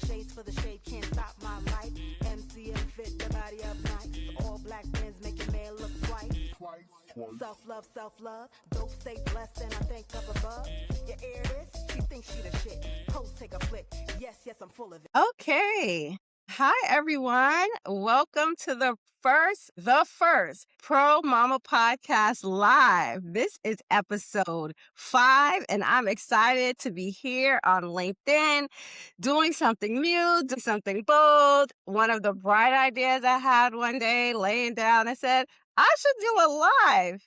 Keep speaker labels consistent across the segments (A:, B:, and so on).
A: Shades for the shade can't stop my light. MCM fit the body up nice. All black men's making man look twice. Self-love, self-love. Dope stay blessed and I think up above. You hear this? She thinks she the shit. Post take a flick. Yes, yes, I'm full of it.
B: Okay. Hi, everyone. Welcome to the first Pro Mama Podcast Live. This is episode 5, and I'm excited to be here on LinkedIn doing something new, doing something bold. One of the bright ideas I had one day laying down, I said, I should do a live,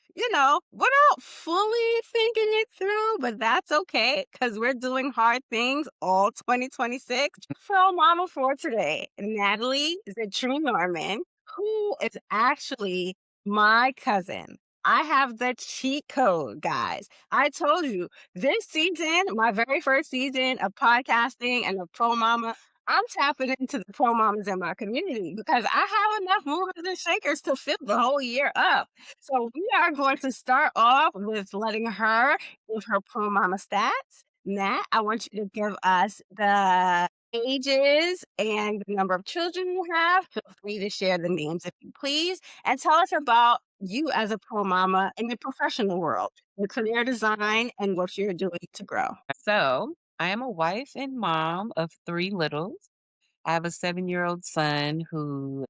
B: without fully thinking it through, but that's okay because we're doing hard things all 2026. Pro Mama for today, Nathelie Zetrenne-Norman, who is actually my cousin. I have the cheat code, guys. I told you this season, my very first season of podcasting and of Pro Mama, I'm tapping into the pro mamas in my community because I have enough movers and shakers to fill the whole year up. So we are going to start off with letting her give her pro mama stats. Nat, I want you to give us the ages and the number of children you have. Feel free to share the names if you please. And tell us about you as a pro mama in the professional world, your career design, and what you're doing to grow.
C: So, I am a wife and mom of 3 littles. I have a 7-year-old son who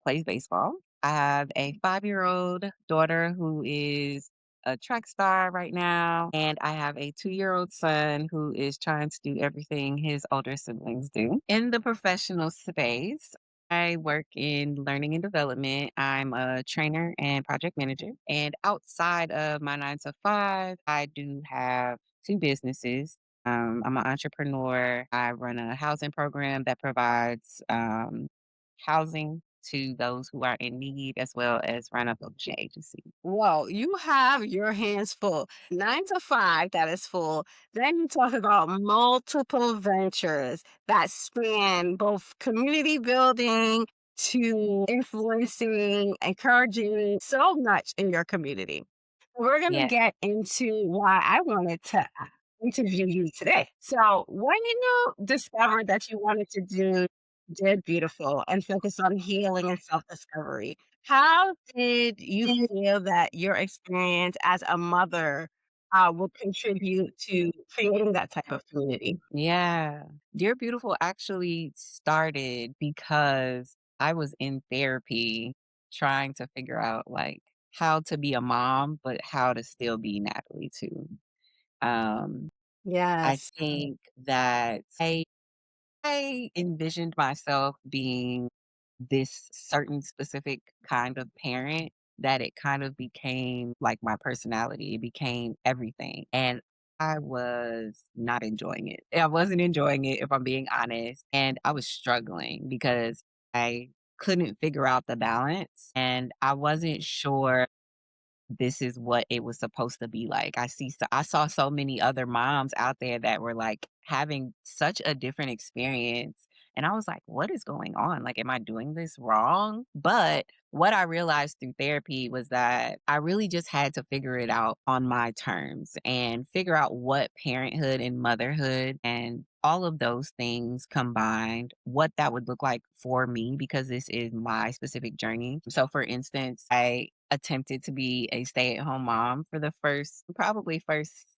C: plays baseball. I have a 5-year-old daughter who is a track star right now, and I have a 2-year-old son who is trying to do everything his older siblings do. In the professional space, I work in learning and development. I'm a trainer and project manager. And outside of my 9 to 5, I do have 2 businesses. I'm an entrepreneur. I run a housing program that provides housing to those who are in need, as well as run a publishing agency.
B: Whoa, you have your hands full. 9 to 5, that is full. Then you talk about multiple ventures that span both community building to influencing, encouraging so much in your community. We're going to
C: Yeah.
B: get into why I wanted to interview you today. So, when you discovered that you wanted to do Did Beautiful and focus on healing and self discovery, how did you feel that your experience as a mother will contribute to creating that type of community?
C: Yeah. Dear Beautiful actually started because I was in therapy trying to figure out like how to be a mom, but how to still be Natalie too. Um, I
B: Yes.
C: think that I envisioned myself being this certain specific kind of parent that it kind of became like my personality. It became everything. And I was not enjoying it. I wasn't enjoying it, if I'm being honest. And I was struggling because I couldn't figure out the balance. And I wasn't sure this is what it was supposed to be like. I saw so many other moms out there that were like having such a different experience. And I was like, what is going on? Like, am I doing this wrong? But what I realized through therapy was that I really just had to figure it out on my terms and figure out what parenthood and motherhood and all of those things combined, what that would look like for me, because this is my specific journey. So, for instance, I attempted to be a stay-at-home mom for the first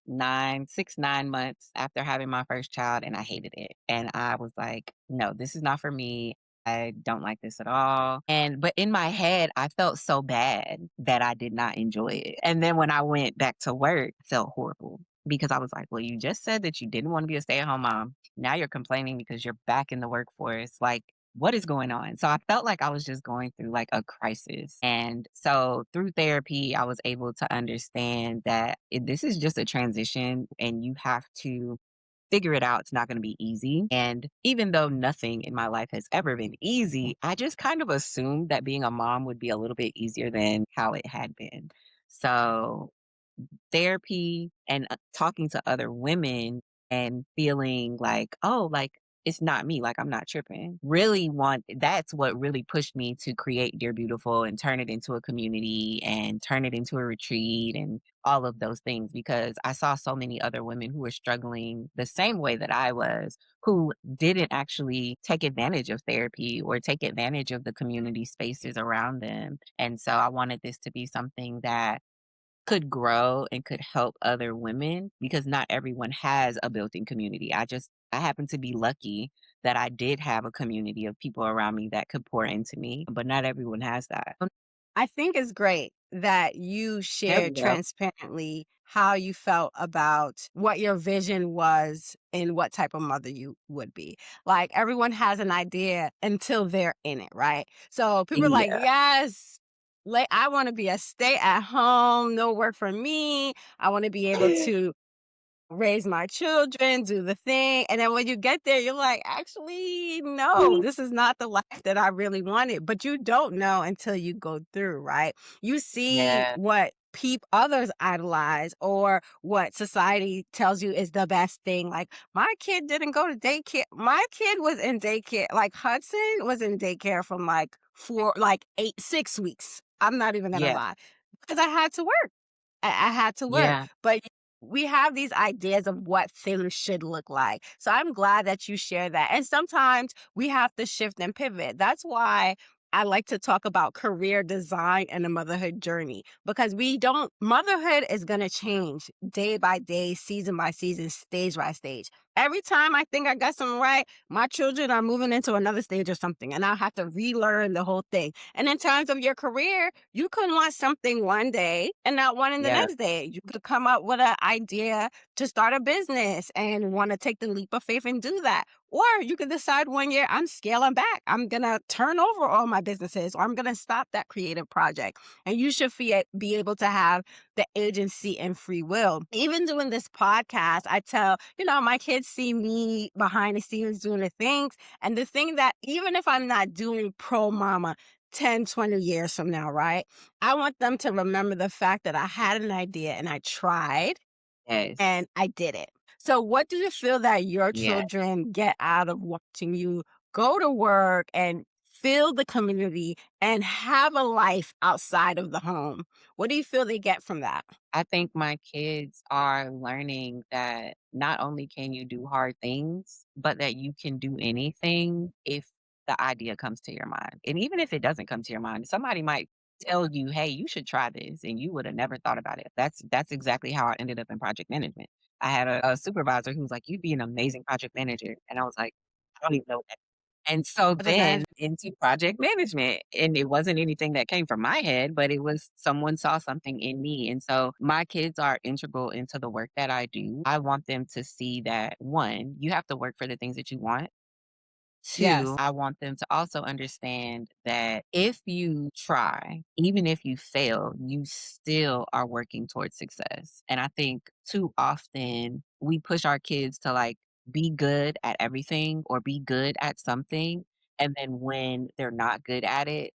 C: 9 months after having my first child, and I hated it. And I was like, no, this is not for me. I don't like this at all. But in my head, I felt so bad that I did not enjoy it. And then when I went back to work, I felt horrible because I was like, well, you just said that you didn't want to be a stay-at-home mom. Now you're complaining because you're back in the workforce. Like, what is going on? So I felt like I was just going through like a crisis. And so through therapy, I was able to understand that this is just a transition and you have to figure it out. It's not going to be easy. And even though nothing in my life has ever been easy, I just kind of assumed that being a mom would be a little bit easier than how it had been. So therapy and talking to other women and feeling like, oh, like it's not me, like, I'm not tripping. Really want That's what really pushed me to create Dear Beautiful and turn it into a community and turn it into a retreat and all of those things, because I saw so many other women who were struggling the same way that I was, who didn't actually take advantage of therapy or take advantage of the community spaces around them. And so I wanted this to be something that could grow and could help other women, because not everyone has a built-in community. I happen to be lucky that I did have a community of people around me that could pour into me, but not everyone has that.
B: I think it's great that you
C: There we
B: shared
C: go.
B: transparently how you felt about what your vision was and what type of mother you would be. Like everyone has an idea until they're in it, right? So people are like,
C: Yeah.
B: yes, like I want to be a stay at home, no work for me. I want to be able to raise my children, do the thing. And then when you get there, you're like, actually, no, this is not the life that I really wanted. But you don't know until you go through, right? You see
C: Yeah.
B: what others idolize or what society tells you is the best thing. Like, my kid didn't go to daycare. My kid was in daycare. Like, Hudson was in daycare from like 6 weeks. I'm not even going to
C: Yeah.
B: lie because I had to work. I had to work.
C: Yeah.
B: But we have these ideas of what things should look like. So I'm glad that you share that. And sometimes we have to shift and pivot. That's why I like to talk about career design and the motherhood journey because motherhood is going to change day by day, season by season, stage by stage. Every time I think I got something right, my children are moving into another stage or something, and I'll have to relearn the whole thing. And in terms of your career, you could want something one day and not one in the
C: Yeah.
B: next day. You could come up with an idea to start a business and want to take the leap of faith and do that. Or you could decide one year, I'm scaling back. I'm going to turn over all my businesses or I'm going to stop that creative project. And you should be able to have the agency and free will. Even doing this podcast, I tell, my kids see me behind the scenes doing the things. And the thing that even if I'm not doing pro mama, 10, 20 years from now, right? I want them to remember the fact that I had an idea and I tried
C: Yes.
B: and I did it. So, what do you feel that your
C: Yeah.
B: children get out of watching you go to work and feel the community and have a life outside of the home? What do you feel they get from that?
C: I think my kids are learning that not only can you do hard things, but that you can do anything if the idea comes to your mind. And even if it doesn't come to your mind, somebody might tell you, "Hey, you should try this," and you would have never thought about it. That's exactly how I ended up in project management. I had a supervisor who was like, "You'd be an amazing project manager," and I was like, "I don't even know what." And so
B: Project
C: then
B: management.
C: into project management, and it wasn't anything that came from my head, but it was someone saw something in me. And so my kids are integral into the work that I do. I want them to see that, one, you have to work for the things that you want. Two,
B: Yes.
C: I want them to also understand that if you try, even if you fail, you still are working towards success. And I think too often we push our kids to like be good at everything or be good at something. And then when they're not good at it,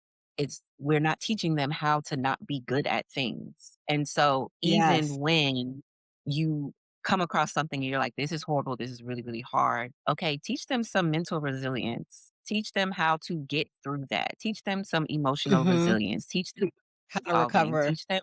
C: we're not teaching them how to not be good at things. And so even
B: Yes.
C: when you come across something and you're like, this is horrible, this is really, really hard. Okay, teach them some mental resilience. Teach them how to get through that. Teach them some emotional
B: Hmm.
C: resilience. Teach them
B: How to
C: solving.
B: recover.
C: Teach them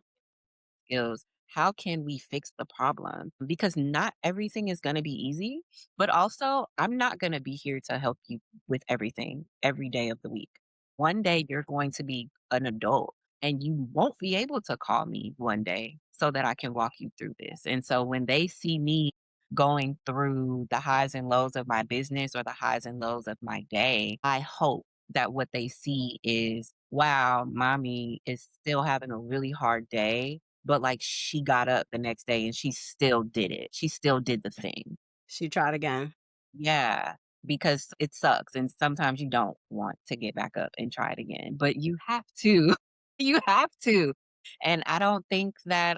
C: skills. How can we fix the problem? Because not everything is going to be easy, but also I'm not going to be here to help you with everything every day of the week. One day you're going to be an adult and you won't be able to call me one day so that I can walk you through this. And so when they see me going through the highs and lows of my business or the highs and lows of my day, I hope that what they see is, wow, mommy is still having a really hard day, but, like, she got up the next day and she still did it. She still did the thing.
B: She tried again.
C: Yeah, because it sucks, and sometimes you don't want to get back up and try it again, but you have to. You have to. And I don't think that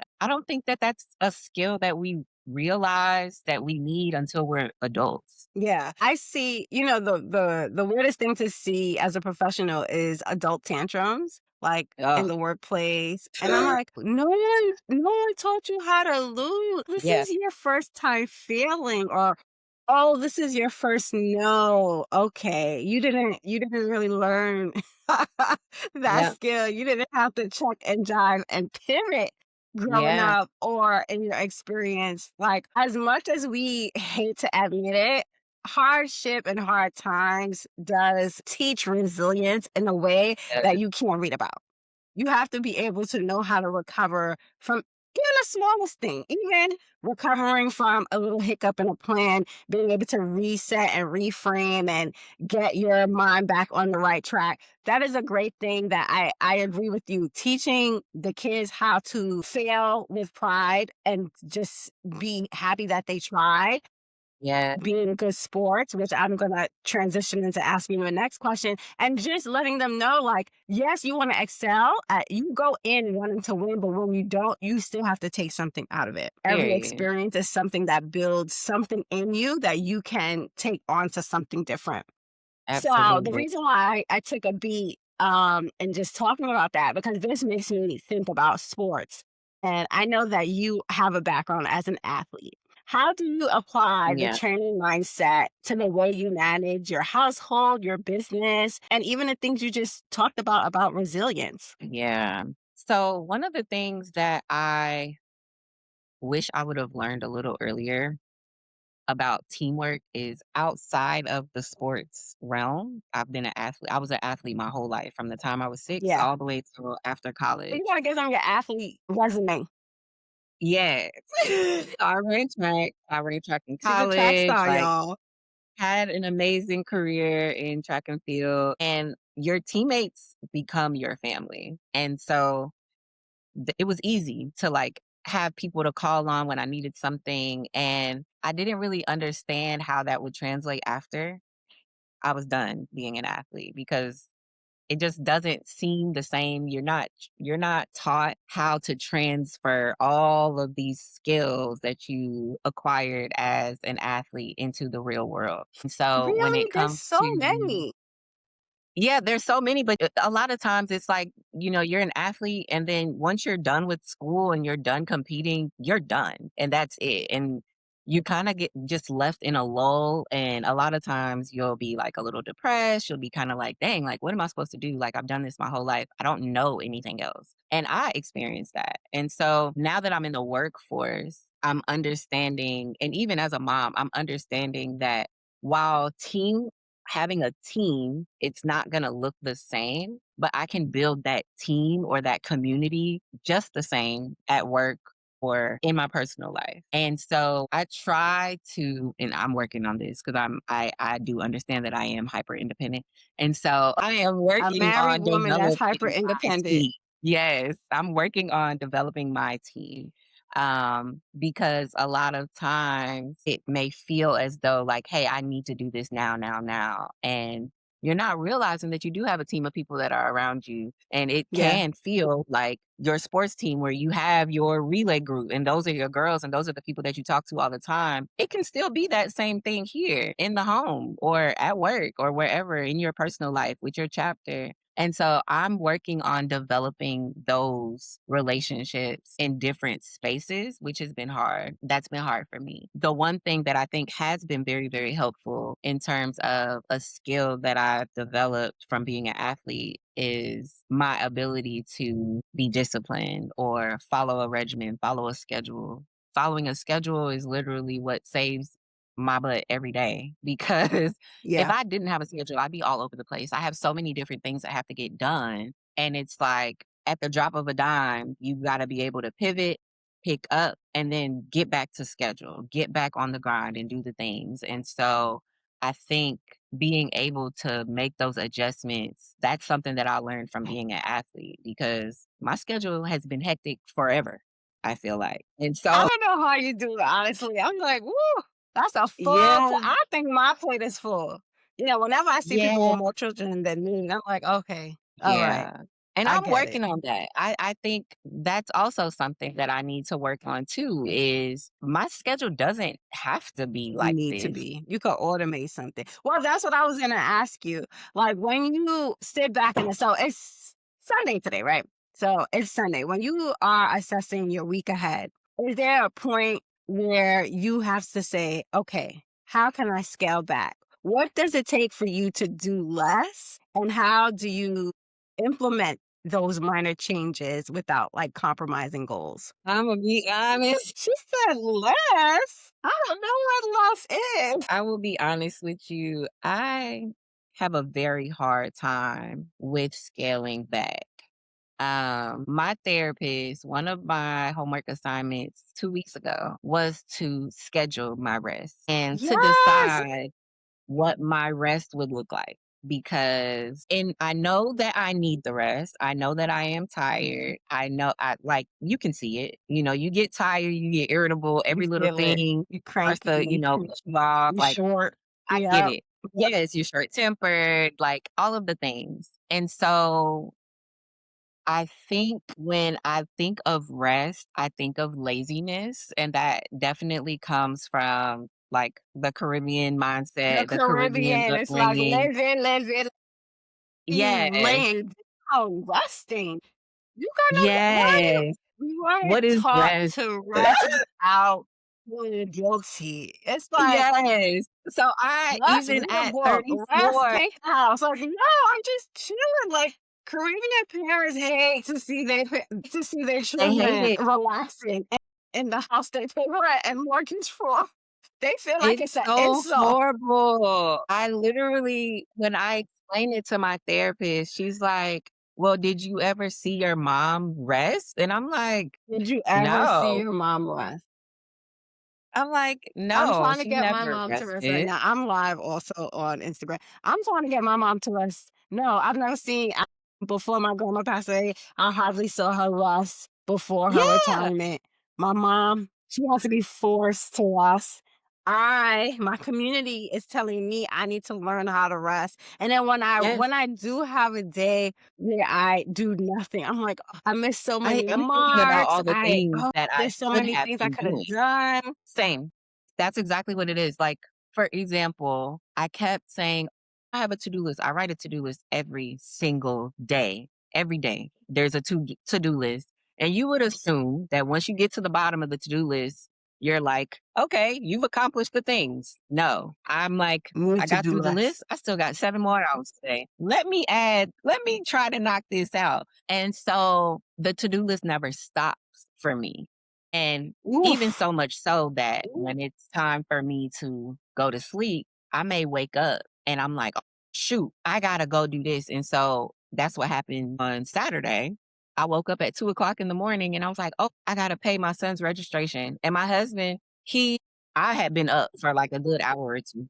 C: that's a skill that we realize that we need until we're adults.
B: Yeah. I see, the weirdest thing to see as a professional is adult tantrums, like in
C: Ugh.
B: the workplace. And I'm like, no one taught you how to lose. This
C: Yeah.
B: is your first time failing or Oh, this is your first no. Okay. You didn't really learn that
C: Yep.
B: skill. You didn't have to check and jive and pivot growing
C: Yeah.
B: up or in your experience. Like, as much as we hate to admit it, hardship and hard times does teach resilience in a way that
C: Yes.
B: you can't read about. You have to be able to know how to recover from even the smallest thing, even recovering from a little hiccup in a plan, being able to reset and reframe and get your mind back on the right track. That is a great thing that I agree with you. Teaching the kids how to fail with pride and just be happy that they tried,
C: Yeah.
B: being good sports, which I'm going to transition into asking you the next question, and just letting them know, like, yes, you want to excel. You go in wanting to win, but when you don't, you still have to take something out of it. Every
C: Period.
B: experience is something that builds something in you that you can take on to something different. So the
C: Absolutely.
B: reason why I took a beat and just talking about that, because this makes me think about sports. And I know that you have a background as an athlete. How do you apply the
C: Yeah.
B: training mindset to the way you manage your household, your business, and even the things you just talked about resilience?
C: Yeah. So one of the things that I wish I would have learned a little earlier about teamwork is outside of the sports realm. I've been an athlete. I was an athlete my whole life from the time I was 6
B: Yeah.
C: all the way till after college.
B: You got to get on your athlete resume.
C: Yes. I ran track in
B: She's a track
C: college,
B: star,
C: like,
B: y'all.
C: had an amazing career in track and field, and your teammates become your family. And so it was easy to like have people to call on when I needed something. And I didn't really understand how that would translate after I was done being an athlete because it just doesn't seem the same. You're not taught how to transfer all of these skills that you acquired as an athlete into the real world. And so when
B: Really?
C: it
B: There's
C: comes
B: so
C: to
B: many.
C: yeah, there's so many, but a lot of times it's like, you're an athlete and then once you're done with school and you're done competing, you're done and that's it. And you kind of get just left in a lull. And a lot of times you'll be like a little depressed. You'll be kind of like, dang, like, what am I supposed to do? Like, I've done this my whole life. I don't know anything else. And I experienced that. And so now that I'm in the workforce, I'm understanding, and even as a mom, I'm understanding that while having a team, it's not going to look the same, but I can build that team or that community just the same at work or in my personal life. And so I try to, and I'm working on this because I do understand that I am hyper independent. And so I am
B: A
C: working
B: married
C: on
B: woman that's hyper
C: developing my
B: independent.
C: team. Yes, I'm working on developing my team because a lot of times it may feel as though like, hey, I need to do this now, and you're not realizing that you do have a team of people that are around you, and it
B: Yeah.
C: can feel like your sports team where you have your relay group and those are your girls and those are the people that you talk to all the time. It can still be that same thing here in the home or at work or wherever in your personal life with your chapter. And so I'm working on developing those relationships in different spaces, which has been hard. That's been hard for me. The one thing that I think has been very, very helpful in terms of a skill that I've developed from being an athlete is my ability to be disciplined or follow a regimen, follow a schedule. Following a schedule is literally what saves my butt every day because if
B: Yeah.
C: I didn't have a schedule, I'd be all over the place. I have so many different things that have to get done. And it's like at the drop of a dime, you got to be able to pivot, pick up, and then get back to schedule, get back on the grind and do the things. And so I think being able to make those adjustments, that's something that I learned from being an athlete because my schedule has been hectic forever, I feel like. And
B: I
C: so,
B: don't know how you do it, honestly. I'm like, woo, that's a full
C: yeah,
B: plate. I think my plate is full. Whenever I see people
C: yeah.
B: with more children than me, I'm like, okay, all right,
C: Yeah. And
B: I
C: I'm
B: get it.
C: working on that. I think that's also something that I need to work on too is my schedule doesn't have to be like
B: Need to
C: this.
B: be. You could automate something. Well, that's what I was gonna ask you. Like when you sit back and so it's Sunday today, right? So it's Sunday. When you are assessing your week ahead, is there a point where you have to say, okay, how can I scale back? What does it take for you to do less? And how do you implement those minor changes without like compromising goals?
C: I'm gonna be honest.
B: She said less. I don't know what less is.
C: I will be honest with you. I have a very hard time with scaling back. My therapist, one of my homework assignments 2 weeks ago was to schedule my rest and to
B: Yes.
C: decide what my rest would look like. Because and I know that I need the rest. I know that I am tired. I know I like you can see it. You know, you get tired, you get irritable,
B: You
C: every little
B: feel it.
C: thing
B: You
C: starts to,
B: cranky.
C: piss you off.
B: You
C: Like
B: short.
C: I get
B: Yeah.
C: it. Yes, you're short tempered, like all of the things. And so I think when I think of rest, I think of laziness, and that definitely comes from like the Caribbean
B: The
C: mindset, the Caribbean
B: Caribbean, it's like
C: upbringing.
B: living,
C: Yes,
B: laying down, resting. You gonna
C: yes.
B: we weren't
C: What is
B: taught
C: rest?
B: to rest without feeling guilty. It's like,
C: Yes. So I
B: let's
C: even
B: read a
C: at
B: book, let's
C: 34,
B: paint the house. Like, no, I'm just chilling. Like Caribbean parents hate to see their
C: they hate
B: children
C: it.
B: relaxing in the house they pay rent and mortgage for. They feel like
C: It's
B: it's an
C: so
B: insult.
C: horrible. I literally, when I explained it to my therapist, she's like, "Well, did you ever see your mom rest?" And I'm like,
B: Did you ever see
C: "No."
B: your mom rest?
C: I'm like,
B: I'm
C: "No,
B: trying to
C: she
B: get my
C: never
B: mom to rest right
C: rested."
B: now. I'm live also on Instagram. I'm trying to get my mom to rest. No, I've never seen before my grandma passed away. I hardly saw her rest before her
C: Yeah.
B: retirement. My mom, she has to be forced to rest. My community is telling me I need to learn how to rest. And then
C: Yes.
B: when I do have a day where I do nothing, I'm like, "Oh, I missed so many
C: I'm thinking about
B: marks.
C: all the things that I
B: There's so
C: should
B: many
C: have
B: things I
C: been
B: could have
C: doing.
B: done."
C: Same. That's exactly what it is. Like, for example, I kept saying, I have a to-do list. I write a to-do list every single day. Every day, there's a to-do list. And you would assume that once you get to the bottom of the to-do list, you're like, okay, you've accomplished the things. No, I'm like,
B: Need
C: I
B: to
C: got
B: do
C: through the
B: less.
C: list. I still got 7 more hours today. Let me try to knock this out. And so the to-do list never stops for me. And even
B: Oof.
C: so much so that
B: Oof.
C: when it's time for me to go to sleep, I may wake up and I'm like, "Oh, shoot, I gotta go do this." And so that's what happened on Saturday. I woke up at 2 o'clock in the morning and I was like, oh, I gotta pay my son's registration. And my husband, I had been up for like a good hour or two.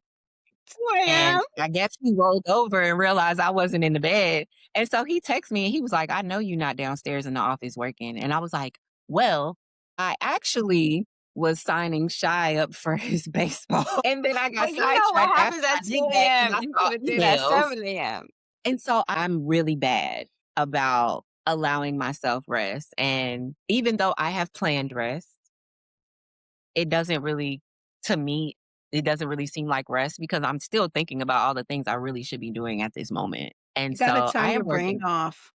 B: 2
C: And
B: AM?
C: I guess he rolled over and realized I wasn't in the bed. And so he texted me and he was like, I know you're not downstairs in the office working. And I was like, well, I actually was signing Shy up for his baseball. And then I got
B: But you know what
C: sidetracked after
B: happens
C: I
B: at
C: did
B: 2
C: that because
B: AM?
C: I
B: You
C: saw
B: coulda did at
C: emails.
B: 7 AM.
C: And so I'm really bad about allowing myself rest. And even though I have planned rest, it doesn't really, to me, it doesn't really seem like rest because I'm still thinking about all the things I really should be doing at this moment. And
B: You gotta
C: so I
B: turn your
C: am
B: brain
C: working.
B: off.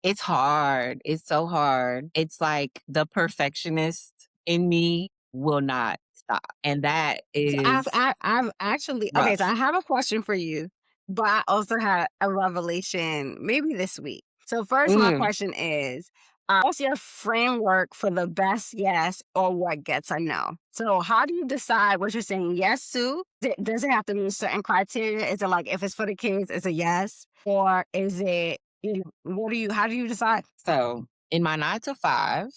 C: It's hard. It's so hard. It's like the perfectionist in me will not stop. And that
B: So I've
C: is
B: I I've actually okay, so
C: rough.
B: I have a question for you, but I also had a revelation maybe this week. So first, my
C: Mm.
B: question is, what's your framework for the best yes or what gets a no? So how do you decide what you're saying yes to? Does it have to meet certain criteria? Is it like if it's for the kids, it's a yes? Or is it, how do you decide?
C: So in my 9 to 5,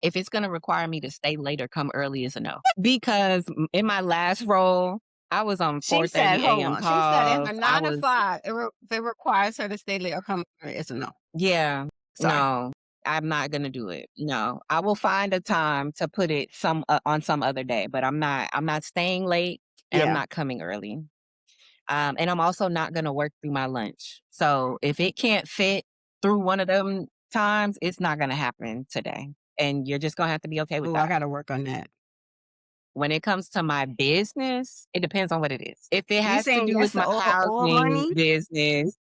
C: if it's going to require me to stay late or come early, is a no. Because in my last role, I was on
B: She said,
C: 4:30
B: hold
C: a.m.
B: on. She said in
C: calls.
B: her 9 to 5, if it requires her to stay late or come early, it's a no.
C: Yeah,
B: Sorry.
C: no, I'm not gonna do it. No, I will find a time to put it on some other day, but I'm not staying late and I'm
B: Yeah.
C: not coming early. And I'm also not gonna work through my lunch. So if it can't fit through one of them times, it's not gonna happen today. And you're just gonna have to be okay with
B: Oh, I
C: that.
B: gotta work on that.
C: When it comes to my business, it depends on what it is. If it
B: You
C: has to
B: saying
C: do
B: yes
C: with
B: to
C: my
B: all
C: housing
B: money?
C: business,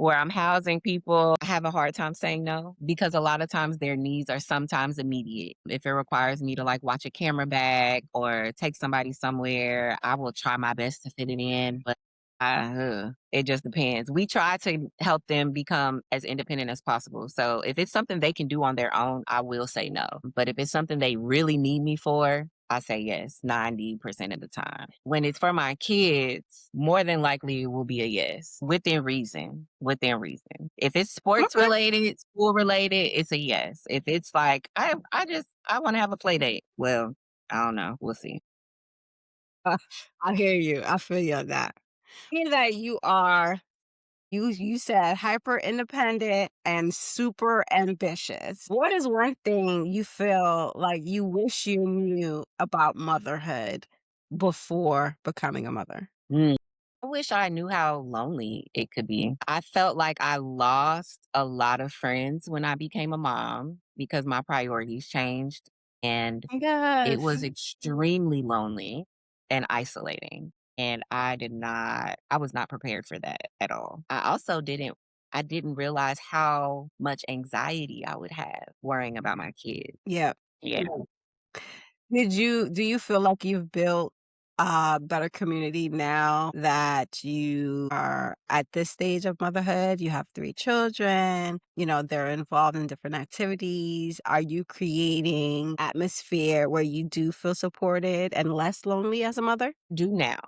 C: where I'm housing people, I have a hard time saying no because a lot of times their needs are sometimes immediate. If it requires me to like watch a camera bag or take somebody somewhere, I will try my best to fit it in. But it just depends. We try to help them become as independent as possible. So if it's something they can do on their own, I will say no. But if it's something they really need me for, I say yes 90% of the time. When it's for my kids, more than likely it will be a yes within reason. Within reason. If it's sports
B: Okay.
C: related, school related, it's a yes. If it's like I want to have a play date, well, I don't know. We'll see.
B: Uh, I hear you. I feel you on that. Mean that you said hyper independent and super ambitious. What is one thing you feel like you wish you knew about motherhood before becoming a mother?
C: Mm. I wish I knew how lonely it could be. I felt like I lost a lot of friends when I became a mom because my priorities changed and it
B: Yes.
C: was extremely lonely and isolating. And I was not prepared for that at all. I didn't realize how much anxiety I would have worrying about my kids.
B: Yeah.
C: Yeah.
B: Do you feel like you've built a better community now that you are at this stage of motherhood? You have 3 children, they're involved in different activities. Are you creating atmosphere where you do feel supported and less lonely as a mother?
C: Do now.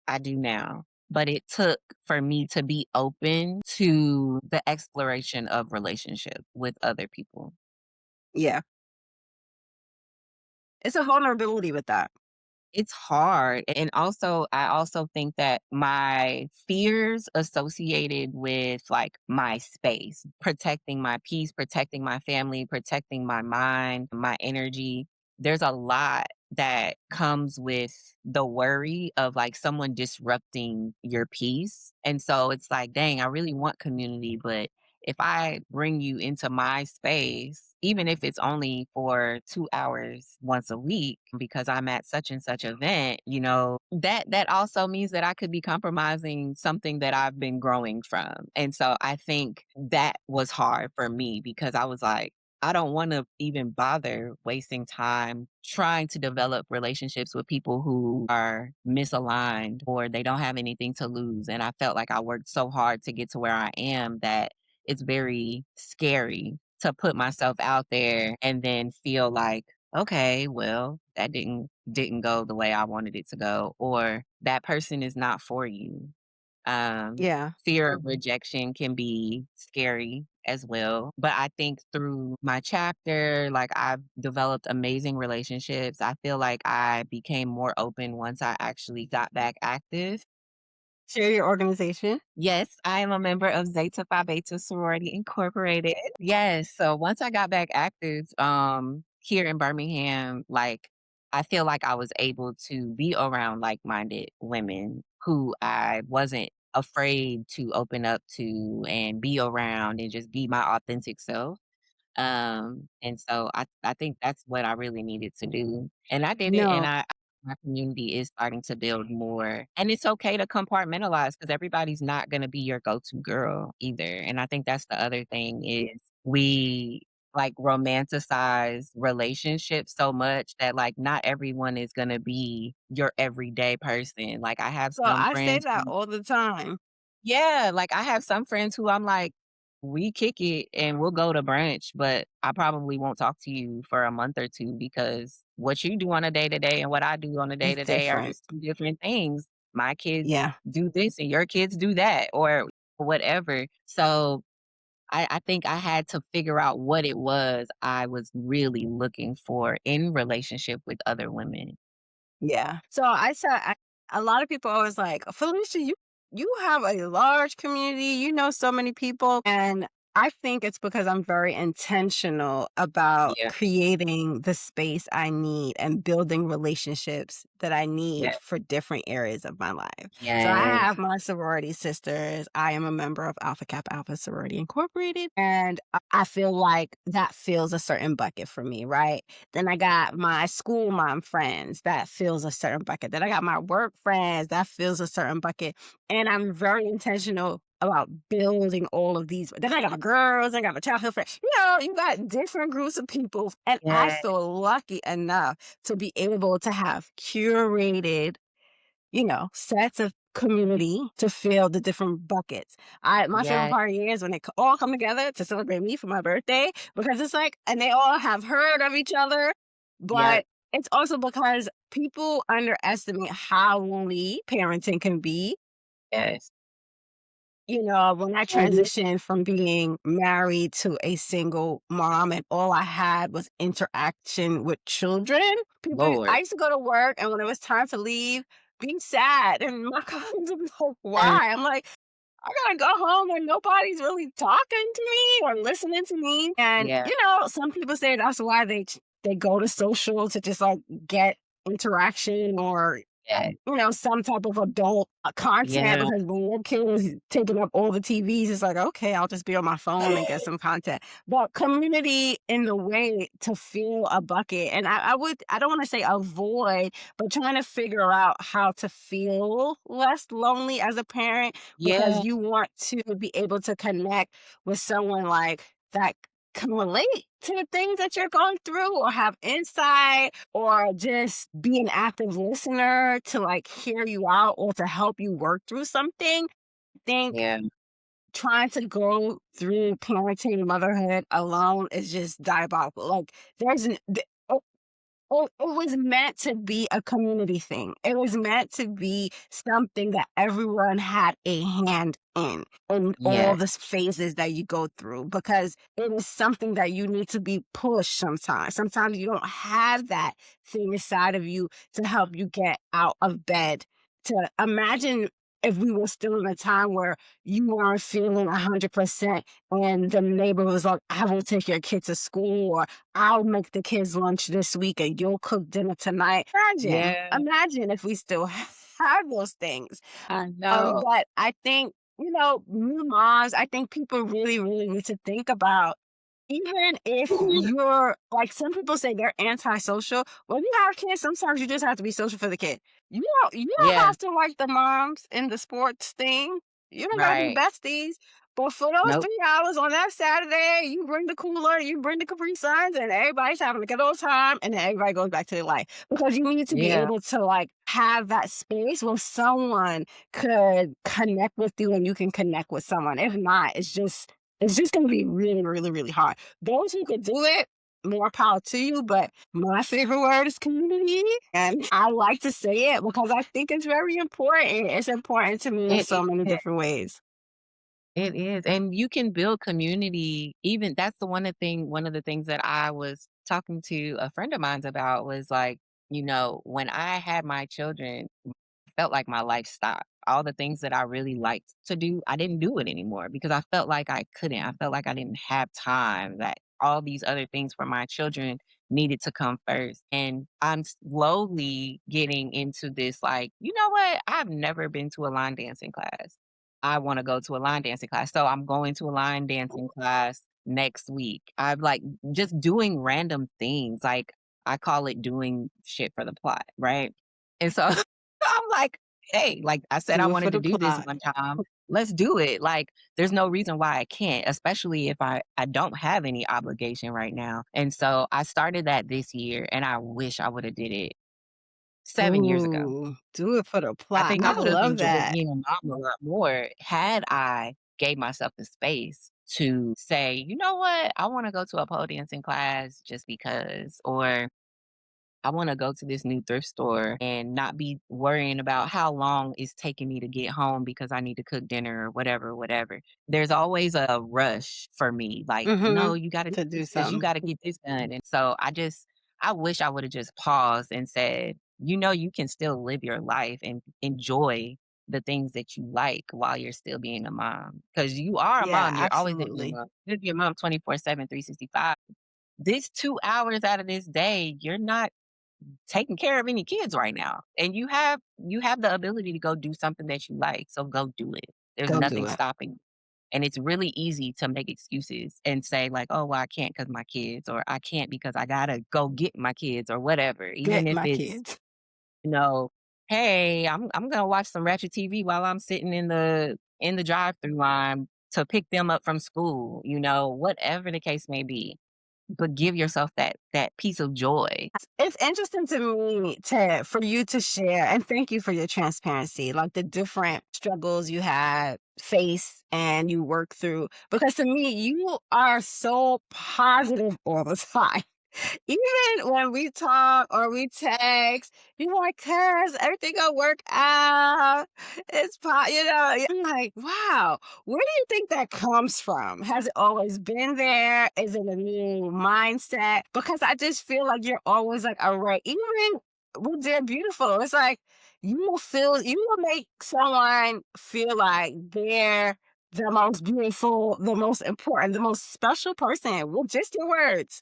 C: I do now. But it took for me to be open to the exploration of relationship with other people.
B: Yeah. It's a vulnerability with that.
C: It's hard. And also, I also think that my fears associated with like my space, protecting my peace, protecting my family, protecting my mind, my energy, there's a lot that comes with the worry of like someone disrupting your peace. And so it's like, dang, I really want community, but if I bring you into my space, even if it's only for 2 hours once a week, because I'm at such and such event, that also means that I could be compromising something that I've been growing from. And so I think that was hard for me because I was like, I don't want to even bother wasting time trying to develop relationships with people who are misaligned or they don't have anything to lose. And I felt like I worked so hard to get to where I am that it's very scary to put myself out there and then feel like, okay, well, that didn't go the way I wanted it to go, or that person is not for you.
B: Yeah.
C: Fear of rejection can be scary as well. But I think through my chapter, like I've developed amazing relationships. I feel like I became more open once I actually got back active.
B: Share your organization.
C: Yes, I am a member of Zeta Phi Beta Sorority Incorporated. Yes, so once I got back active, here in Birmingham, like I feel like I was able to be around like-minded women who I wasn't afraid to open up to and be around and just be my authentic self. And so I think that's what I really needed to do. And I did it and
B: No.
C: my community is starting to build more. And it's okay to compartmentalize because everybody's not gonna be your go-to girl either. And I think that's the other thing is we like romanticize relationships so much that like not everyone is gonna be your everyday person. Like I have
B: So
C: some
B: I say
C: friends
B: that
C: who
B: all the time.
C: yeah, like I have some friends who I'm like, we kick it and we'll go to brunch, but I probably won't talk to you for a month or two because what you do on a day to day and what I do on a day
B: It's
C: to day are
B: different.
C: just two different things. My kids
B: Yeah.
C: do this and your kids do that or whatever. So I think I had to figure out what it was I was really looking for in relationship with other women.
B: Yeah. So I said a lot of people always like, Felicia, you have a large community, you know so many people. And I think it's because I'm very intentional about
C: Yeah.
B: creating the space I need and building relationships that I need
C: Yeah.
B: for different areas of my life. So I
C: Yes.
B: have my sorority sisters. I am a member of Alpha Kappa Alpha Sorority Incorporated. And I feel like that fills a certain bucket for me, right? Then I got my school mom friends that fills a certain bucket. Then I got my work friends that fills a certain bucket. And I'm very intentional about building all of these. Then I got my girls, I got my childhood friends. You got different groups of people. And I
C: Yeah.
B: feel lucky enough to be able to have curated, sets of community to fill the different buckets. My favorite
C: Yeah.
B: part of the year is when they all come together to celebrate me for my birthday, because it's like, and they all have heard of each other,
C: Yeah.
B: but it's also because people underestimate how lonely parenting can be.
C: Yes.
B: When I
C: Mhm.
B: transitioned from being married to a single mom and all I had was interaction with children, I
C: Lord.
B: used to go to work, and when it was time to leave, be sad. And my colleagues would be like,
C: Mm.
B: why? I'm like, I gotta go home and nobody's really talking to me or listening to me. And,
C: Yeah.
B: some people say that's why they go to social to just like get interaction or
C: Yeah.
B: some type of adult content,
C: Yeah.
B: because when your kid is taking up all the TVs, it's like, okay, I'll just be on my phone and get some content. But community in the way to fill a bucket. And I don't want to say avoid, but trying to figure out how to feel less lonely as a parent, because
C: Yeah.
B: you want to be able to connect with someone like that can relate to the things that you're going through or have insight or just be an active listener to like hear you out or to help you work through something. I think
C: Yeah.
B: trying to go through parenting and motherhood alone is just diabolical. Like it was meant to be a community thing. It was meant to be something that everyone had a hand in all
C: Yeah.
B: the phases that you go through, because it is something that you need to be pushed sometimes. Sometimes you don't have that thing inside of you to help you get out of bed. To imagine if we were still in a time where you weren't feeling 100% and the neighbor was like, I will take your kid to school, or I'll make the kids lunch this week and you'll cook dinner tonight.
C: Yeah.
B: Imagine if we still had those things.
C: I know.
B: But I think, new moms, I think people really, really need to think about, even if you're like, some people say they're antisocial. When you have kids, sometimes you just have to be social for the kid. You don't
C: Yeah.
B: have to like the moms in the sports thing. You don't gotta be
C: Right.
B: besties. But for those
C: Nope.
B: 3 hours on that Saturday, you bring the cooler, you bring the Capri Suns, and everybody's having a good old time, and then everybody goes back to their life. Because you need to be
C: Yeah.
B: able to like have that space where someone could connect with you and you can connect with someone. If not, it's just gonna be really, really, really hard. Those who could do it, more power to you. But my favorite word is community. And I like to say it because I think it's very important. It's important to me in
C: It
B: so many
C: is.
B: different ways.
C: It is, and you can build community. Even that's one of the things that I was talking to a friend of mine's about was like, when I had my children, felt like my life stopped. All the things that I really liked to do, I didn't do it anymore because I felt like I couldn't. I felt like I didn't have time, that all these other things for my children needed to come first. And I'm slowly getting into this like, you know what? I've never been to a line dancing class. I want to go to a line dancing class. So I'm going to a line dancing class next week. I'm like just doing random things. Like I call it doing shit for the plot, right? And so I'm like, hey, like I said, I
B: Do it for
C: wanted to
B: the
C: do this
B: plot.
C: one time. Let's do it. Like, there's no reason why I can't, especially if I don't have any obligation right now. And so I started that this year, and I wish I would have did it 7 years ago.
B: Ooh, do it for the
C: I
B: plot.
C: think I
B: I
C: would have
B: love
C: enjoyed
B: that.
C: being a mom a lot more had I gave myself the space to say, you know what, I want to go to a pole dancing class just because, or I wanna go to this new thrift store and not be worrying about how long it's taking me to get home because I need to cook dinner or whatever, whatever. There's always a rush for me, like, "No,
B: Mm-hmm.
C: you gotta
B: To
C: do
B: do
C: this, you
B: something.
C: gotta get this done," and so I wish I would've just paused and said, you can still live your life and enjoy the things that you like while you're still being a mom, because you are a
B: Yeah,
C: mom, you're always gonna be a
B: absolutely.
C: mom. You'll be a mom 24/7, 365. This 2 hours out of this day, you're not taking care of any kids right now, and you have the ability to go do something that you like, so go do it. There's
B: Go do
C: nothing
B: it.
C: stopping you. And it's really easy to make excuses and say like, "Oh, well, I can't because my kids," or "I can't because I gotta go get my kids," or whatever, even
B: Get
C: if
B: my
C: it's,
B: kids.
C: you know hey, I'm gonna watch some ratchet TV while I'm sitting in the drive-through line to pick them up from school, whatever the case may be. But give yourself that piece of joy.
B: It's interesting to me for you to share, and thank you for your transparency, like the different struggles you had face and you work through. Because to me, you are so positive all the time. Even when we talk or we text, you're like, "Cuz everything gonna work out." I'm like, wow, where do you think that comes from? Has it always been there? Is it a new mindset? Because I just feel like you're always like, all right, even with Dear Beautiful, it's like you will make someone feel like they're the most beautiful, the most important, the most special person with just your words.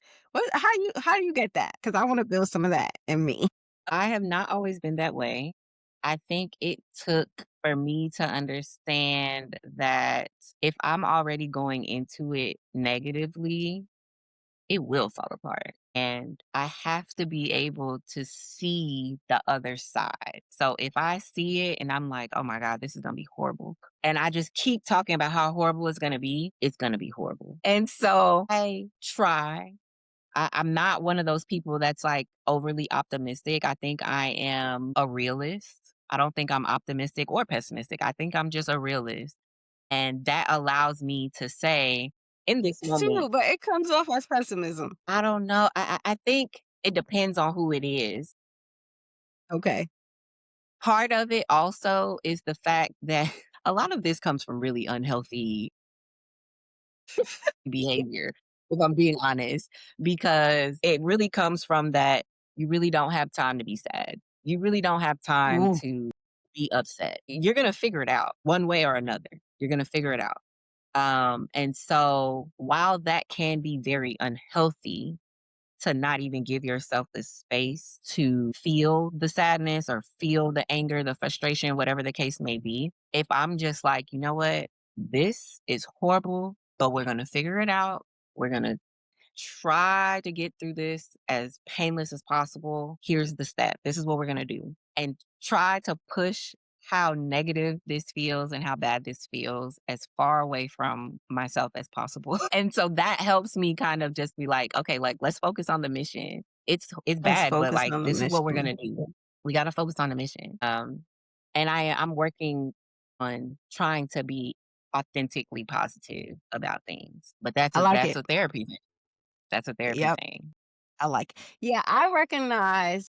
B: How do you get that? Because I want to build some of that in me.
C: I have not always been that way. I think it took for me to understand that if I'm already going into it negatively, it will fall apart. And I have to be able to see the other side. So if I see it and I'm like, oh my God, this is going to be horrible. And I just keep talking about how horrible it's going to be horrible. And so I try. I'm not one of those people that's like overly optimistic. I think I am a realist. I don't think I'm optimistic or pessimistic. I think I'm just a realist. And that allows me to say, in this
B: It's
C: moment,
B: true, but it comes off as pessimism.
C: I don't know. I think it depends on who it is.
B: Okay.
C: Part of it also is the fact that a lot of this comes from really unhealthy behavior, if I'm being honest, because it really comes from that you really don't have time to be sad. You really don't have time
B: Ooh,
C: to be upset. You're going to figure it out one way or another. You're going to figure it out. And so while that can be very unhealthy, to not even give yourself the space to feel the sadness or feel the anger, the frustration, whatever the case may be. If I'm just like, you know what, this is horrible, but we're going to figure it out. We're going to try to get through this as painless as possible. Here's the step. This is what we're going to do. And try to push how negative this feels and how bad this feels as far away from myself as possible. And so that helps me kind of just be like, okay, like let's focus on the mission. It's
B: let's
C: bad, but
B: focus
C: like
B: on the
C: this is what we're
B: mission.
C: gonna do. We gotta focus on the mission. And I'm working on trying to be authentically positive about things. But
B: I like
C: that's
B: it.
C: a therapy thing. That's a therapy
B: Yep,
C: thing.
B: I like it. Yeah, I recognize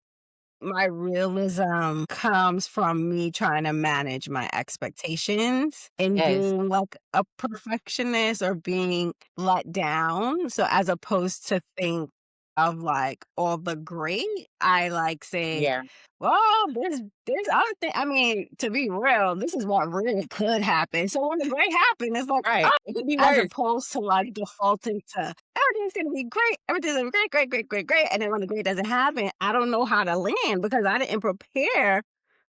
B: my realism comes from me trying to manage my expectations and
C: Yes.
B: being like a perfectionist or being let down. So as opposed to think of like all the great, I like say,
C: Yeah.
B: well, there's other thing. I mean, to be real, this is what really could happen. So when the great happen, it's like,
C: Right.
B: oh,
C: It could be
B: as
C: worse.
B: opposed to like defaulting to everything's gonna be great. Everything's gonna be great, great, great, great, great. And then when the great doesn't happen, I don't know how to land because I didn't prepare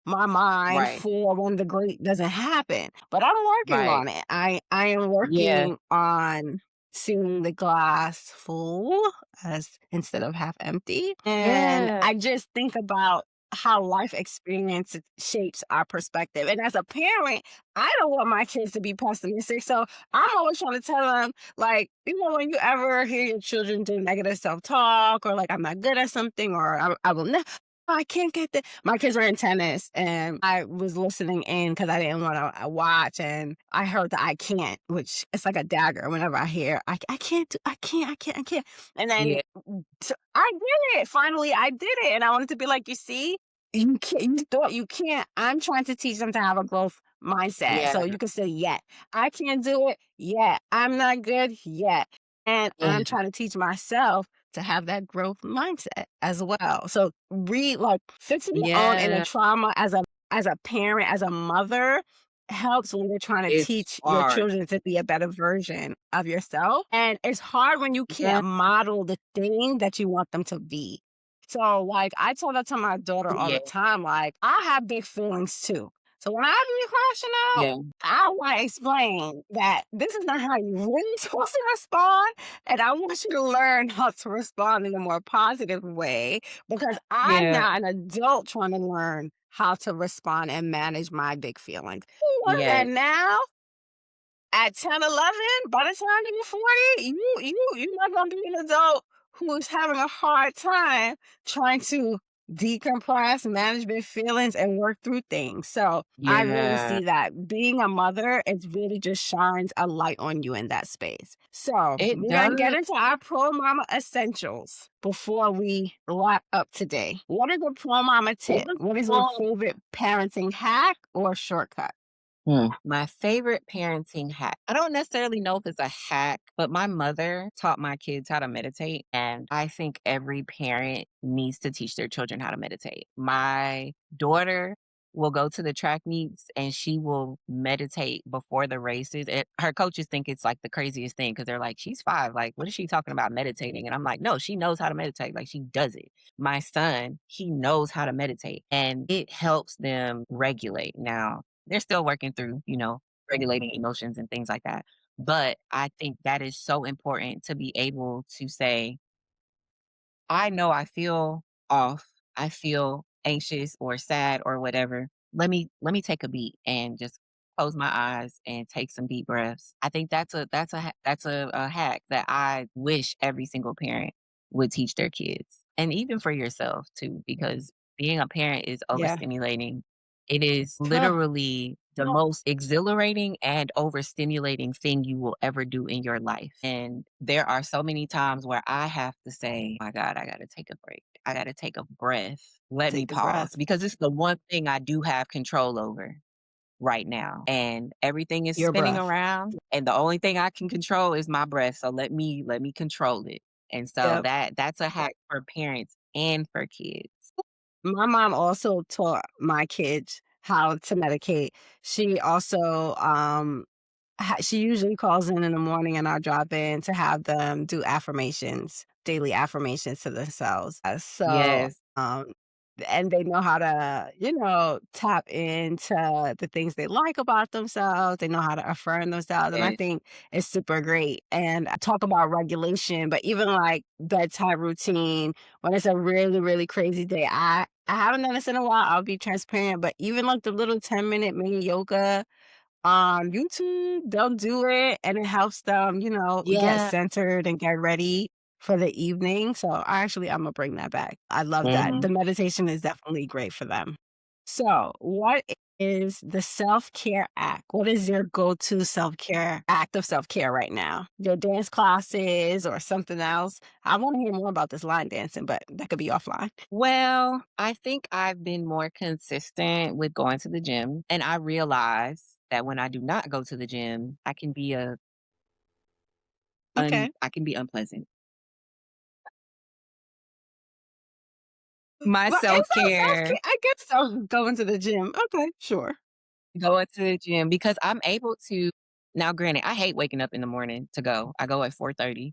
B: my mind
C: Right.
B: for when the great doesn't happen. But I'm working
C: Right.
B: on it. I am
C: Yeah.
B: working on seeing the glass full as instead of half empty. And
C: Yeah.
B: I just think about how life experience shapes our perspective. And as a parent, I don't want my kids to be pessimistic. So I'm always trying to tell them, like, when you ever hear your children do negative self talk or like, I'm not good at something or I will never. I can't get that. My kids were in tennis and I was listening in because I didn't want to watch. And I heard the I can't, which it's like a dagger whenever I hear I can't, I can't. And then
C: Yeah.
B: so I did it. Finally, I did it. And I wanted to be like, you see, you can't, you thought you can't. I'm trying to teach them to have a growth mindset.
C: Yeah.
B: So you can say, yeah, I can't do it. Yeah, I'm not good yet. And I'm
C: Yeah.
B: trying to teach myself to have that growth mindset as well. So like fixing your own inner
C: Yeah.
B: trauma as a parent, as a mother helps when you're trying to
C: It's
B: teach your
C: hard.
B: children to be a better version of yourself. And it's hard when you
C: Yeah.
B: can't model the thing that you want them to be. So like I told that to my daughter all
C: Yeah.
B: the time, like I have big feelings too. So when I be crashing out,
C: Yeah.
B: I want to explain that this is not how you really supposed to respond. And I want you to learn how to respond in a more positive way because I'm
C: Yeah.
B: now an adult trying to learn how to respond and manage my big feelings. What is that
C: Yes,
B: now? At 10, 11, by the time you're 40, you're not gonna be an adult who is having a hard time trying to decompress, manage their feelings, and work through things. So I really
C: yeah,
B: see that being a mother, it really just shines a light on you in that space. So
C: it
B: we're gonna get
C: does.
B: into our pro mama essentials before we wrap up today. What is a pro mama tip? What is your favorite parenting hack or shortcut?
C: My favorite parenting hack. I don't necessarily know if it's a hack, but my mother taught my kids how to meditate. And I think every parent needs to teach their children how to meditate. My daughter will go to the track meets and she will meditate before the races. Her coaches think it's like the craziest thing because they're like, she's 5. Like, what is she talking about meditating? And I'm like, no, she knows how to meditate. Like, she does it. My son, he knows how to meditate and it helps them regulate. Now, they're still working through, regulating emotions and things like that. But I think that is so important to be able to say, I know I feel off. I feel anxious or sad or whatever. Let me take a beat and just close my eyes and take some deep breaths. I think that's a hack that I wish every single parent would teach their kids. And even for yourself too, because being a parent is
B: Yeah.
C: overstimulating. It is
B: Huh.
C: literally the most exhilarating and overstimulating thing you will ever do in your life. And there are so many times where I have to say, my God, I got to take a break. I got to take a breath. Let me
B: Take the
C: pause
B: breath.
C: because it's the one thing I do have control over right now. And everything is
B: Your
C: spinning
B: breath.
C: around and the only thing I can control is my breath. So let me control it. And so
B: Yep.
C: that's a hack for parents and for kids.
B: My mom also taught my kids how to medicate. She also, she usually calls in the morning and I'll drop in to have them do affirmations, daily affirmations to themselves.
C: Yes.
B: And they know how to, tap into the things they like about themselves. They know how to affirm themselves. And I
C: Yes.
B: think it's super great. And I talk about regulation, but even like bedtime routine, when it's a really, really crazy day, I haven't done this in a while. I'll be transparent, but even like the little 10-minute mini yoga on YouTube, they'll do it and it helps them, get
C: Yeah.
B: centered and get ready for the evening. So I'm gonna bring that back. I love that. The meditation is definitely great for them. So, what is the self-care act? What is your go-to self-care act of self-care right now? Your dance classes or something else? I want to hear more about this line dancing, but that could be offline.
C: Well, I think I've been more consistent with going to the gym, and I realize that when I do not go to the gym,
B: Okay.
C: I can be unpleasant. My
B: Well, is that
C: self-care
B: self-care? I guess so. Going to the gym. Okay, sure.
C: going to the gym because I'm able to now granted, I hate waking up in the morning to go. I go at 4:30,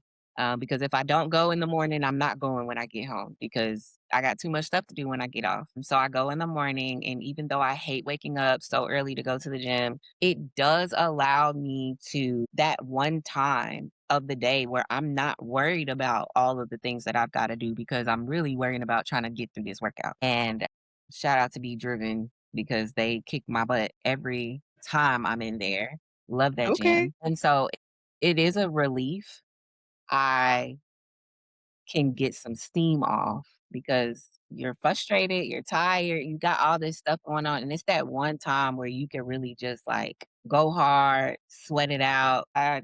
C: because if I don't go in the morning, I'm not going when I get home because I got too much stuff to do when I get off. And so I go in the morning, and even though I hate waking up so early to go to the gym, it does allow me to that one time of the day where I'm not worried about all of the things that I've gotta do because I'm really worrying about trying to get through this workout. And shout out to Be Driven because they kick my butt every time I'm in there. Love that
B: Okay.
C: gym. And so it is a relief. I can get some steam off because you're frustrated, you're tired, you got all this stuff going on. And it's that one time where you can really just like go hard, sweat it out. I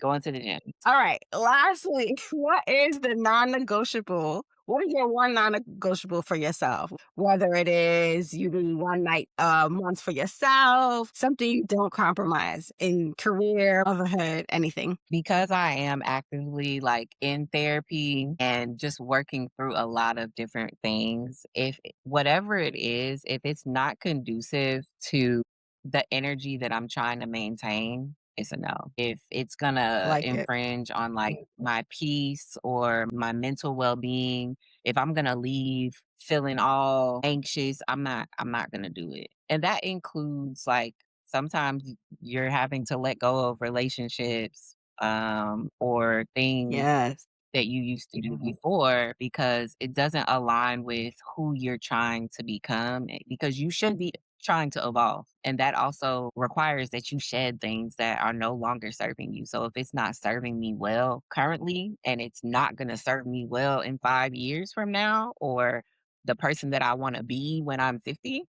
C: go into the gym.
B: All right. Lastly, what is the non-negotiable? What is your one non-negotiable for yourself? Whether it is you do one night a month for yourself, something you don't compromise in career, motherhood, anything.
C: Because I am actively like in therapy and just working through a lot of different things, if whatever it is, if it's not conducive to the energy that I'm trying to maintain, it's a no. If it's
B: I
C: gonna
B: like it.
C: infringe on like my peace or my mental well-being, if I'm gonna leave feeling all anxious, I'm not gonna do it. And that includes like sometimes you're having to let go of relationships or things
B: Yes.
C: that you used to do before because it doesn't align with who you're trying to become because you should be trying to evolve. And that also requires that you shed things that are no longer serving you. So if it's not serving me well currently and it's not going to serve me well in 5 years from now or the person that I want to be when I'm 50,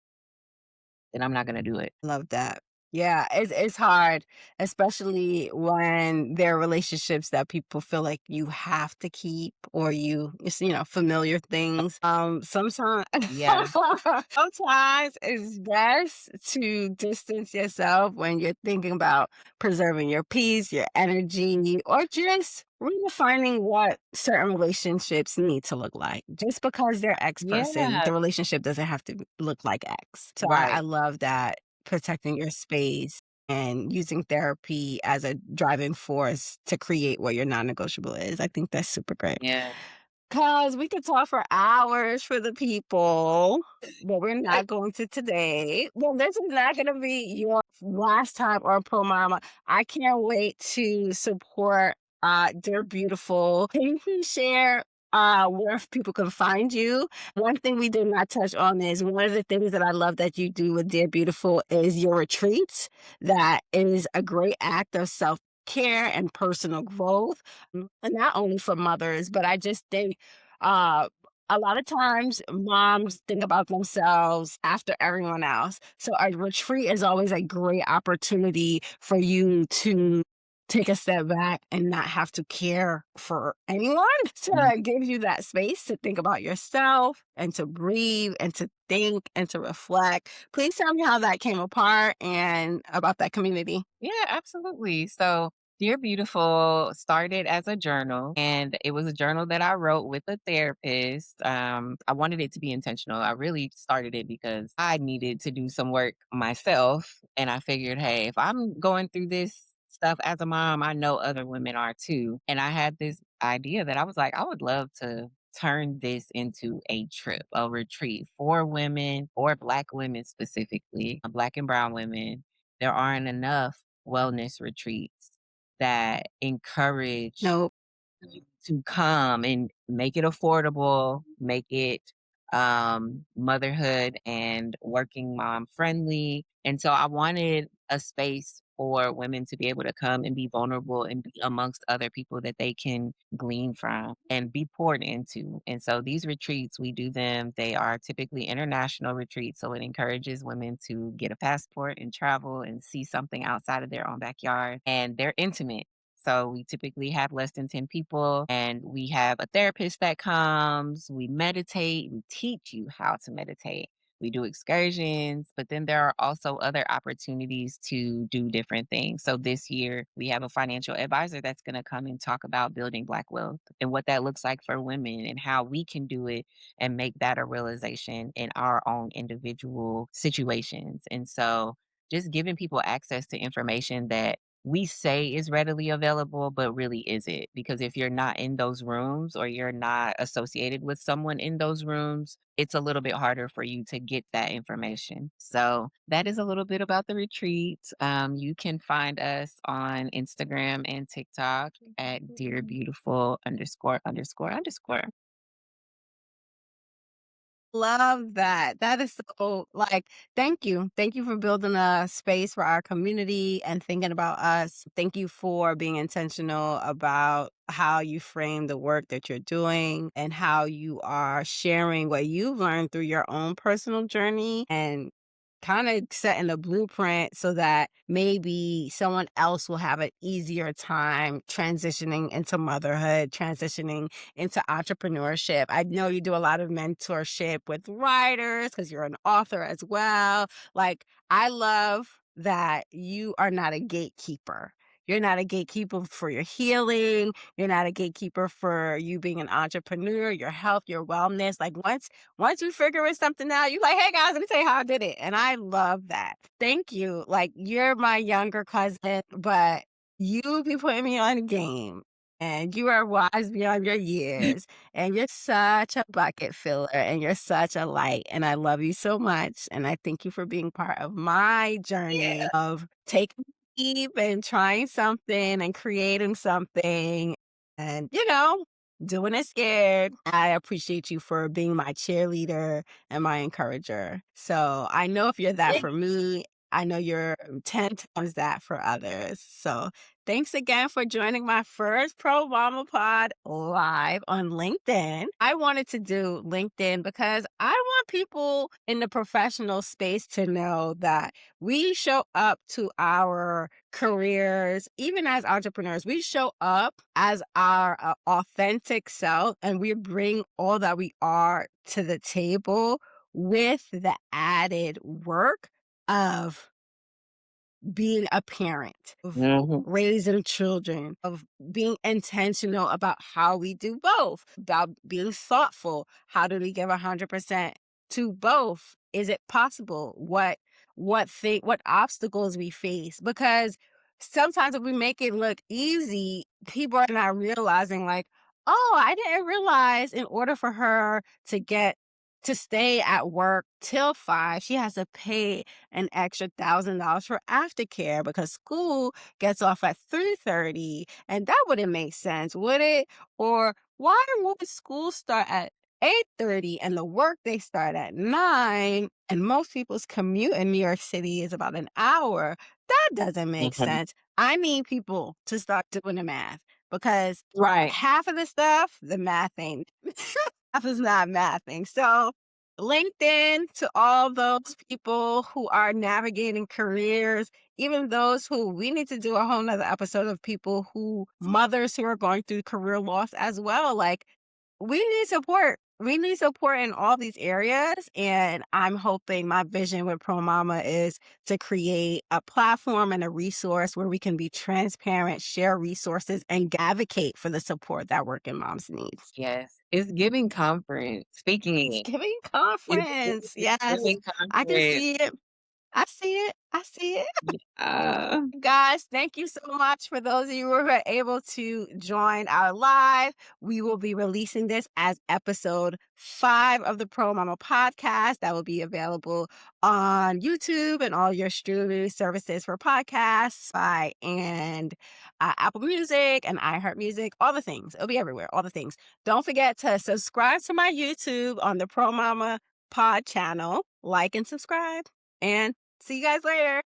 C: then I'm not going to do it.
B: Love that. Yeah, it's hard, especially when there are relationships that people feel like you have to keep or it's, familiar things. Sometimes
C: Yeah.
B: sometimes it's best to distance yourself when you're thinking about preserving your peace, your energy, or just redefining what certain relationships need to look like. Just because they're X person,
C: Yeah.
B: the relationship doesn't have to look like X. So I
C: Right.
B: love that protecting your space and using therapy as a driving force to create what your non-negotiable is. I think that's super great.
C: Yeah.
B: Cause we could talk for hours for the people, but we're not going to today. Well, this is not going to be your last time on Pro Mama. I can't wait to support Dear Beautiful. Can you please share where people can find you? One thing we did not touch on is one of the things that I love that you do with Dear Beautiful is your retreats. That is a great act of self-care and personal growth, and not only for mothers, but I just think uh, a lot of times moms think about themselves after everyone else. So a retreat is always a great opportunity for you to take a step back and not have to care for anyone. So
C: Mhm.
B: it gives you that space to think about yourself and to breathe and to think and to reflect. Please tell me how that came apart and about that community.
C: Yeah, absolutely. So, Dear Beautiful started as a journal, and it was a journal that I wrote with a therapist. I wanted it to be intentional. I really started it because I needed to do some work myself. And I figured, hey, if I'm going through this stuff as a mom, I know other women are too. And I had this idea that I was like, I would love to turn this into a trip, a retreat for women, for Black women specifically, Black and Brown women. There aren't enough wellness retreats that encourage
B: Nope.
C: you to come and make it affordable, make it motherhood and working mom friendly. And so I wanted a space for women to be able to come and be vulnerable and be amongst other people that they can glean from and be poured into. And so these retreats, we do them, they are typically international retreats. So it encourages women to get a passport and travel and see something outside of their own backyard. And they're intimate. So we typically have less than 10 people and we have a therapist that comes, we meditate, we teach you how to meditate. We do excursions, but then there are also other opportunities to do different things. So this year we have a financial advisor that's going to come and talk about building Black wealth and what that looks like for women and how we can do it and make that a realization in our own individual situations. And so just giving people access to information that we say is readily available, but really is it? Because if you're not in those rooms or you're not associated with someone in those rooms, it's a little bit harder for you to get that information. So that is a little bit about the retreat. You can find us on Instagram and TikTok at dear beautiful underscore underscore underscore.
B: Love that. That is so like, thank you. Thank you for building a space for our community and thinking about us. Thank you for being intentional about how you frame the work that you're doing and how you are sharing what you've learned through your own personal journey and kind of setting a blueprint so that maybe someone else will have an easier time transitioning into motherhood, transitioning into entrepreneurship. I know you do a lot of mentorship with writers because you're an author as well. Like, I love that you are not a gatekeeper. You're not a gatekeeper for your healing. You're not a gatekeeper for you being an entrepreneur, your health, your wellness. Like once you figuring something out, you like, hey guys, let me tell you how I did it. And I love that. Thank you. Like, you're my younger cousin, but you be putting me on game. And you are wise beyond your years. And you're such a bucket filler and you're such a light. And I love you so much. And I thank you for being part of my journey
C: Yeah.
B: of taking a leap and trying something and creating something. And, doing it scared. I appreciate you for being my cheerleader and my encourager. So I know if you're that for me, I know you're 10 times that for others. So thanks again for joining my first Pro Mama Pod live on LinkedIn. I wanted to do LinkedIn because I want people in the professional space to know that we show up to our careers, even as entrepreneurs, we show up as our authentic self and we bring all that we are to the table with the added work of being a parent, of
C: Mhm.
B: raising children, of being intentional about how we do both, about being thoughtful. How do we give 100% to both? Is it possible? What obstacles we face? Because sometimes if we make it look easy, people are not realizing like, oh, I didn't realize in order for her to stay at work till 5, she has to pay an extra $1,000 for aftercare because school gets off at 3:30, and that wouldn't make sense, would it? Or why would school start at 8:30 and the work they start at 9, and most people's commute in New York City is about an hour? That doesn't make
C: Mhm.
B: sense. I need people to start doing the math because
C: Right.
B: half of the stuff, the math ain't. Half is not mathing. So LinkedIn to all those people who are navigating careers, even those who we need to do a whole nother episode of people mothers who are going through career loss as well. Like, we need support. We need support in all these areas. And I'm hoping my vision with Pro Mama is to create a platform and a resource where we can be transparent, share resources, and advocate for the support that working moms need.
C: Yes. It's giving conference. Speaking,
B: Thanksgiving
C: it's
B: conference. Yes.
C: giving
B: I can
C: conference.
B: see it. I see it. I see it.
C: Yeah.
B: Guys, thank you so much for those of you who are able to join our live. We will be releasing this as episode 5 of the Pro Mama podcast that will be available on YouTube and all your streaming services for podcasts, and Apple Music and iHeartMusic, all the things. It'll be everywhere, all the things. Don't forget to subscribe to my YouTube on the Pro Mama Pod channel. Like and subscribe. And see you guys later.